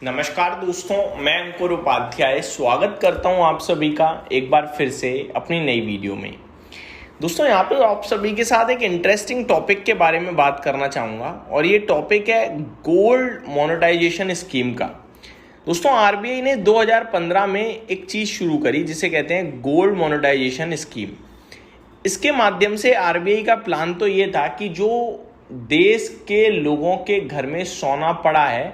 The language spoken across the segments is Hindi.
नमस्कार दोस्तों, मैं अंकुर उपाध्याय स्वागत करता हूं आप सभी का एक बार फिर से अपनी नई वीडियो में। दोस्तों यहाँ पे आप सभी के साथ एक इंटरेस्टिंग टॉपिक के बारे में बात करना चाहूँगा और ये टॉपिक है गोल्ड मोनेटाइजेशन स्कीम का। दोस्तों आरबीआई ने 2015 में एक चीज़ शुरू करी जिसे कहते हैं गोल्ड मोनेटाइजेशन स्कीम। इसके माध्यम से आरबीआई का प्लान तो ये था कि जो देश के लोगों के घर में सोना पड़ा है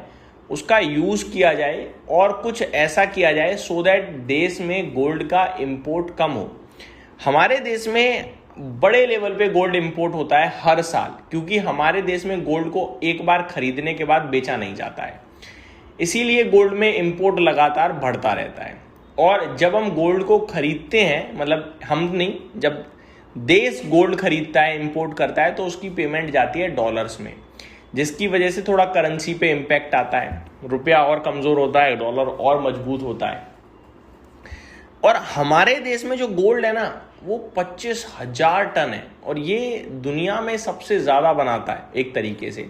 उसका यूज़ किया जाए और कुछ ऐसा किया जाए सो दैट देश में गोल्ड का इंपोर्ट कम हो। हमारे देश में बड़े लेवल पे गोल्ड इंपोर्ट होता है हर साल, क्योंकि हमारे देश में गोल्ड को एक बार खरीदने के बाद बेचा नहीं जाता है, इसीलिए गोल्ड में इंपोर्ट लगातार बढ़ता रहता है। और जब हम गोल्ड को खरीदते हैं, मतलब हम नहीं, जब देश गोल्ड खरीदता है, इंपोर्ट करता है, तो उसकी पेमेंट जाती है डॉलर्स में, जिसकी वजह से थोड़ा करेंसी पे इम्पैक्ट आता है, रुपया और कमज़ोर होता है, डॉलर और मजबूत होता है। और हमारे देश में जो गोल्ड है ना वो 25,000 टन है और ये दुनिया में सबसे ज़्यादा बनाता है एक तरीके से।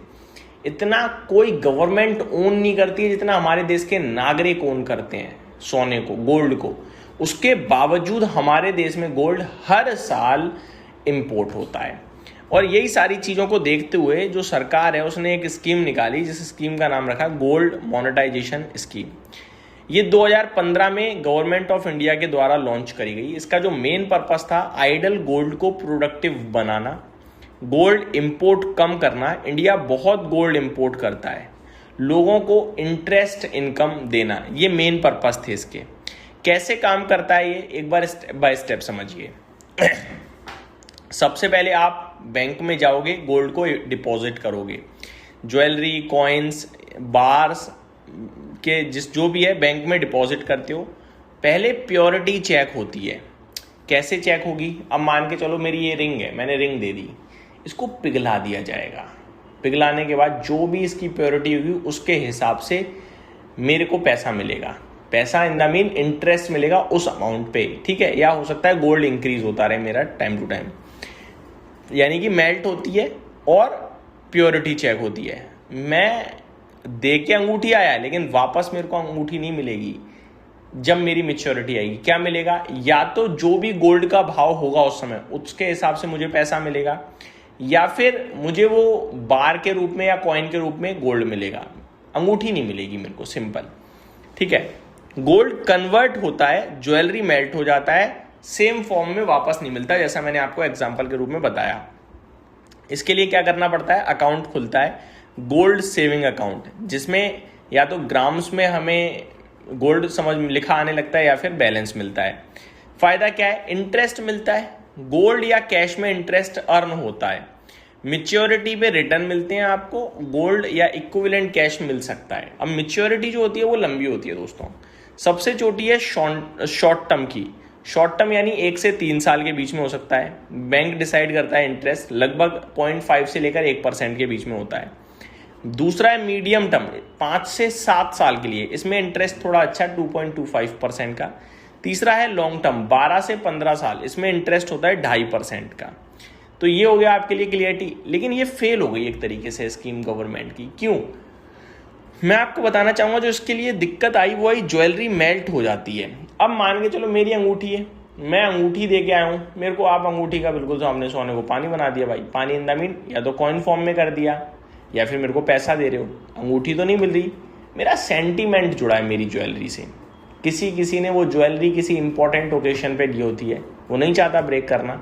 इतना कोई गवर्नमेंट ओन नहीं करती है जितना हमारे देश के नागरिक ओन करते हैं सोने को, गोल्ड को। उसके बावजूद हमारे देश में गोल्ड हर साल इम्पोर्ट होता है। और यही सारी चीज़ों को देखते हुए जो सरकार है उसने एक स्कीम निकाली जिस स्कीम का नाम रखा गोल्ड मोनेटाइजेशन स्कीम। ये 2015 में गवर्नमेंट ऑफ इंडिया के द्वारा लॉन्च करी गई। इसका जो मेन पर्पस था आइडल गोल्ड को प्रोडक्टिव बनाना, गोल्ड इंपोर्ट कम करना। इंडिया बहुत गोल्ड इंपोर्ट करता है, लोगों को इंटरेस्ट इनकम देना, ये मेन पर्पस थे इसके। कैसे काम करता है ये एक बार स्टेप बाय स्टेप समझिए। सबसे पहले आप बैंक में जाओगे, गोल्ड को डिपॉजिट करोगे। ज्वेलरी, कॉइन्स, बार्स के जो भी है बैंक में डिपॉजिट करते हो। पहले प्योरिटी चेक होती है। कैसे चेक होगी? अब मान के चलो मेरी ये रिंग है, मैंने रिंग दे दी, इसको पिघला दिया जाएगा। पिघलाने के बाद जो भी इसकी प्योरिटी होगी उसके हिसाब से मेरे को पैसा मिलेगा। पैसा इन द मीन इंटरेस्ट मिलेगा उस अमाउंट पे, ठीक है। या हो सकता है गोल्ड इंक्रीज होता रहे मेरा टाइम टू टाइम, यानी कि मेल्ट होती है और प्योरिटी चेक होती है। मैं दे के अंगूठी आया लेकिन वापस मेरे को अंगूठी नहीं मिलेगी। जब मेरी मैच्योरिटी आएगी क्या मिलेगा? या तो जो भी गोल्ड का भाव होगा उस समय उसके हिसाब से मुझे पैसा मिलेगा, या फिर मुझे वो बार के रूप में या कॉइन के रूप में गोल्ड मिलेगा, अंगूठी नहीं मिलेगी मेरे को, सिंपल, ठीक है। गोल्ड कन्वर्ट होता है, ज्वेलरी मेल्ट हो जाता है, सेम फॉर्म में वापस नहीं मिलता, जैसा मैंने आपको एग्जांपल के रूप में बताया। इसके लिए क्या करना पड़ता है? अकाउंट खुलता है, गोल्ड सेविंग अकाउंट, जिसमें या तो ग्राम्स में हमें गोल्ड समझ लिखा आने लगता है या फिर बैलेंस मिलता है। फायदा क्या है? इंटरेस्ट मिलता है। गोल्ड या कैश में इंटरेस्ट अर्न होता है। मैच्योरिटी पे रिटर्न मिलते हैं आपको, गोल्ड या इक्विवेलेंट कैश मिल सकता है। अब मैच्योरिटी जो होती है वो लंबी होती है दोस्तों। सबसे छोटी है शॉर्ट टर्म की। शॉर्ट टर्म यानी 1 से 3 साल के बीच में हो सकता है। बैंक डिसाइड करता है, इंटरेस्ट लगभग 0.5 से लेकर 1% के बीच में होता है। दूसरा है मीडियम टर्म, 5 से 7 साल के लिए, इसमें इंटरेस्ट थोड़ा अच्छा 2.25% का। तीसरा है लॉन्ग टर्म, 12 से 15 साल, इसमें इंटरेस्ट होता है 2.5% का। तो ये हो गया आपके लिए क्लियरिटी। लेकिन ये फेल हो गई एक तरीके से स्कीम गवर्नमेंट की। क्यों? मैं आपको बताना चाहूँगा। जो इसके लिए दिक्कत आई वो आई ज्वेलरी मेल्ट हो जाती है। अब मान के चलो मेरी अंगूठी है, मैं अंगूठी दे के आया हूँ, मेरे को आप अंगूठी का बिल्कुल सामने सोने को पानी बना दिया भाई। पानी इन द मीन या तो कॉइन फॉर्म में कर दिया या फिर मेरे को पैसा दे रहे हो, अंगूठी तो नहीं मिल रही। मेरा सेंटीमेंट जुड़ा है मेरी ज्वेलरी से। किसी ने वो ज्वेलरी किसी इंपॉर्टेंट ओकेशन पे ली होती है, वो नहीं चाहता ब्रेक करना,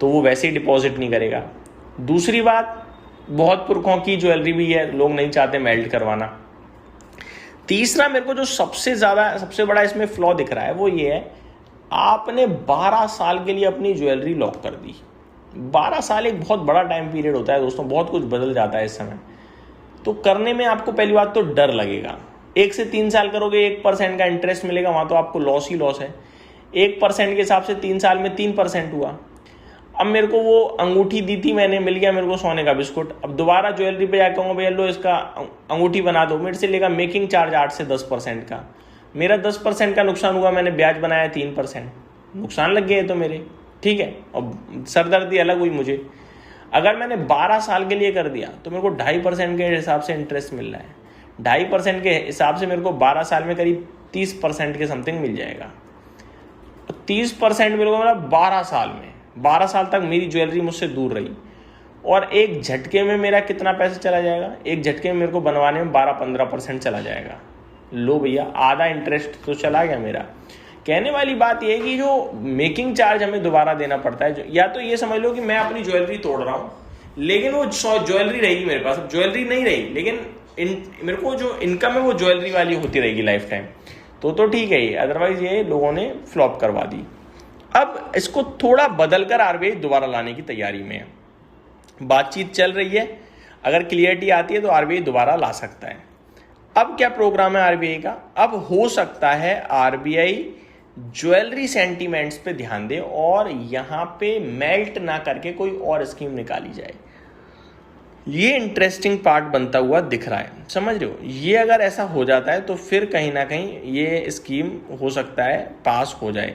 तो वो वैसे ही डिपॉजिट नहीं करेगा। दूसरी बात, बहुत पुरखों की ज्वेलरी भी है, लोग नहीं चाहते मेल्ट करवाना। तीसरा, मेरे को जो सबसे बड़ा इसमें फ्लॉ दिख रहा है वो ये है, आपने 12 साल के लिए अपनी ज्वेलरी लॉक कर दी। 12 साल एक बहुत बड़ा टाइम पीरियड होता है दोस्तों, बहुत कुछ बदल जाता है इस समय। तो करने में आपको पहली बात तो डर लगेगा। 1 से 3 साल करोगे, 1% का इंटरेस्ट मिलेगा, वहाँ तो आपको लॉस ही लॉस है। 1% के हिसाब से 3 साल में 3% हुआ। अब मेरे को वो अंगूठी दी थी मैंने, मिल गया मेरे को सोने का बिस्कुट। अब दोबारा ज्वेलरी पे जाकर कहूँगा भैया लो इसका अंगूठी बना दो, मेरे से लेगा मेकिंग चार्ज 8 से 10% का। मेरा 10% का नुकसान हुआ, मैंने ब्याज बनाया 3%, नुकसान लग गया तो मेरे, ठीक है। और सरदर्दी अलग हुई मुझे। अगर मैंने 12 साल के लिए कर दिया तो मेरे को 2.5% के हिसाब से इंटरेस्ट मिल रहा है। 2.5% के हिसाब से मेरे को 12 साल में करीब 30% के समथिंग मिल जाएगा। 30% मेरे को मिला 12 साल में। 12 साल तक मेरी ज्वेलरी मुझसे दूर रही और एक झटके में मेरा कितना पैसा चला जाएगा? एक झटके में मेरे को बनवाने में 12-15% चला जाएगा। लो भैया, आधा इंटरेस्ट तो चला गया मेरा। कहने वाली बात यह है कि जो मेकिंग चार्ज हमें दोबारा देना पड़ता है, या तो ये समझ लो कि मैं अपनी ज्वेलरी तोड़ रहा हूँ, लेकिन वो ज्वेलरी रहेगी मेरे पास। अब ज्वेलरी नहीं रही, लेकिन मेरे को जो इनकम है वो ज्वेलरी वाली होती रहेगी लाइफ टाइम, तो ठीक है ये। अदरवाइज ये लोगों ने फ्लॉप करवा दी। अब इसको थोड़ा बदल कर आरबीआई दोबारा लाने की तैयारी में है, बातचीत चल रही है। अगर क्लियरिटी आती है तो आरबीआई दोबारा ला सकता है। अब क्या प्रोग्राम है आरबीआई का? अब हो सकता है आरबीआई ज्वेलरी सेंटीमेंट्स पे ध्यान दे और यहां पे मेल्ट ना करके कोई और स्कीम निकाली जाए। ये इंटरेस्टिंग पार्ट बनता हुआ दिख रहा है, समझ रहे हो? ये अगर ऐसा हो जाता है तो फिर कहीं ना कहीं ये स्कीम हो सकता है पास हो जाए।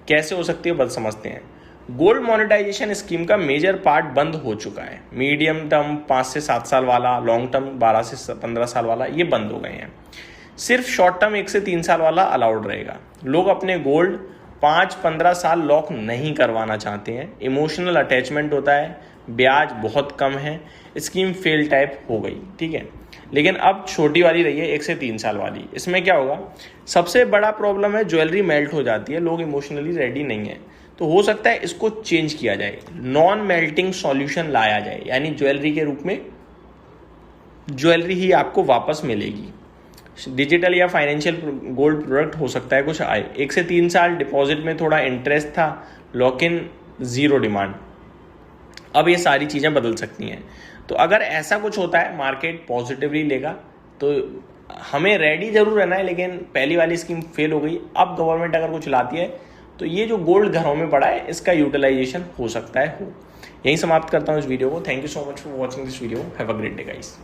कैसे हो सकती है बस समझते हैं। गोल्ड मोनेटाइजेशन स्कीम का मेजर पार्ट बंद हो चुका है। मीडियम टर्म 5 से 7 साल वाला, लॉन्ग टर्म 12 से 15 साल वाला, ये बंद हो गए हैं। सिर्फ शॉर्ट टर्म 1 से 3 साल वाला अलाउड रहेगा। लोग अपने गोल्ड 5-15 साल लॉक नहीं करवाना चाहते हैं। इमोशनल अटैचमेंट होता है, ब्याज बहुत कम है, स्कीम फेल टाइप हो गई, ठीक है। लेकिन अब छोटी वाली रही है 1 से 3 साल वाली। इसमें क्या होगा? सबसे बड़ा प्रॉब्लम है ज्वेलरी मेल्ट हो जाती है, लोग इमोशनली रेडी नहीं है। तो हो सकता है इसको चेंज किया जाए, नॉन मेल्टिंग सॉल्यूशन लाया जाए, यानी ज्वेलरी के रूप में ज्वेलरी ही आपको वापस मिलेगी। डिजिटल या फाइनेंशियल गोल्ड प्रोडक्ट हो सकता है कुछ आए। 1 से 3 साल डिपॉजिट में थोड़ा इंटरेस्ट था, लॉक इन, जीरो डिमांड। अब ये सारी चीज़ें बदल सकती हैं। तो अगर ऐसा कुछ होता है, मार्केट पॉजिटिवली लेगा, तो हमें रेडी जरूर रहना है। लेकिन पहली वाली स्कीम फेल हो गई, अब गवर्नमेंट अगर कुछ लाती है तो ये जो गोल्ड घरों में पड़ा है इसका यूटिलाइजेशन हो सकता है हो। यहीं समाप्त करता हूँ इस वीडियो को। Thank you so much for watching this video. Have a great day guys.